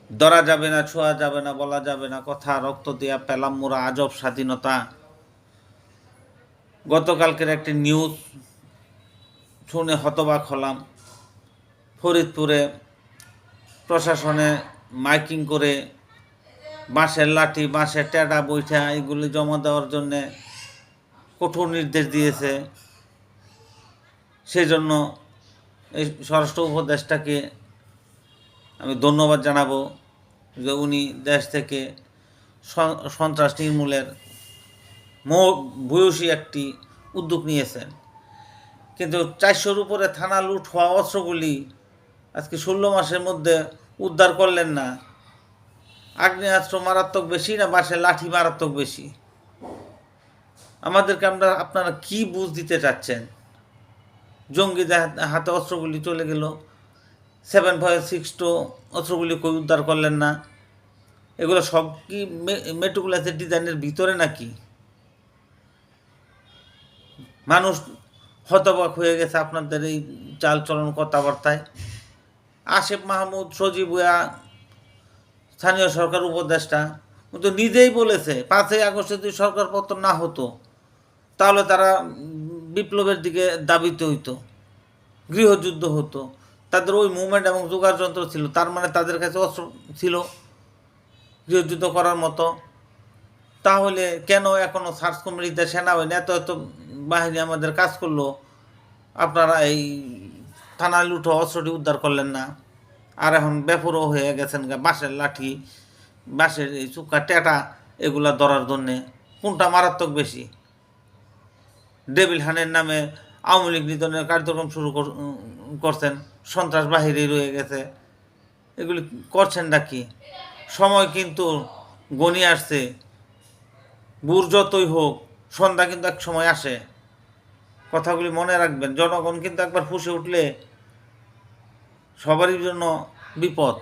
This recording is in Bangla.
ধরা যাবে না, ছোঁয়া যাবে না, বলা যাবে না কথা, রক্ত দিয়া পেলাম মোরা আজব স্বাধীনতা। গতকালকের একটি নিউজ শুনে হতবাক হলাম। ফরিদপুরে প্রশাসনে মাইকিং করে বাঁশের লাঠি, বাঁশের টেডা, বৈঠা এগুলি জমা দেওয়ার জন্যে কঠোর নির্দেশ দিয়েছে। সেই জন্য এই স্বরাষ্ট্র উপদেষ্টাকে আমি ধন্যবাদ জানাবো যে উনি দেশ থেকে সন্ত্রাস নির্মূলের ভূয়সী একটি উদ্যোগ নিয়েছেন। কিন্তু 400-র উপরে থানা লুট হওয়া অস্ত্রগুলি আজকে 16 মাসের মধ্যে উদ্ধার করলেন না। আগ্নেয়াস্ত্র মারাত্মক বেশি না বাঁশের লাঠি মারাত্মক বেশি? আমাদেরকে আপনারা কি বুঝ দিতে চাচ্ছেন? জঙ্গিদের হাতে অস্ত্রগুলি চলে গেল, 7.62 অস্ত্রগুলি কই উদ্ধার করলেন না? এগুলো সব কি মেট্রোগুলাসের ডিজাইনের ভিতরে নাকি? মানুষ হতবাক হয়ে গেছে আপনাদের এই চালচলন কথাবার্তায়। আসিফ মাহমুদ, সজীব ভুঁইয়া, স্থানীয় সরকার উপদেষ্টা কিন্তু নিজেই বলেছে 5ই আগস্টে যদি সরকার পতন না হতো তাহলে তারা বিপ্লবের দিকে দাবিত হইতো, গৃহযুদ্ধ হতো। তাদের ওই মুভমেন্ট এবং যোগাড় যন্ত্র ছিল, তার মানে তাদের কাছে অস্ত্র ছিল গৃহযুদ্ধ করার মতো। তাহলে কেন এখনও সার্চ কমিটিতে সেনাবাহিনী এত এত বাহিনী আমাদের কাজ করলো, আপনারা এই থানা লুঠো অস্ত্রটি উদ্ধার করলেন না? আর এখন বেপরোয়া হয়ে গেছেন বাঁশের লাঠি, বাঁশের এই চুক্কা টেটা এগুলা ধরার জন্যে। কোনটা মারাত্মক বেশি? ডেভিল হানের নামে আওয়ামী লীগ নিধনের কার্যক্রম শুরু করছেন, সন্ত্রাস বাহিরেই রয়ে গেছে। এগুলি করছেনটা কি? সময় কিন্তু গণিয়ে আসছে। ভোর যতই হোক সন্ধ্যা কিন্তু এক সময় আসে। কথাগুলি মনে রাখবেন। জনগণ কিন্তু একবার ফুঁসে উঠলে সবারই জন্য বিপদ।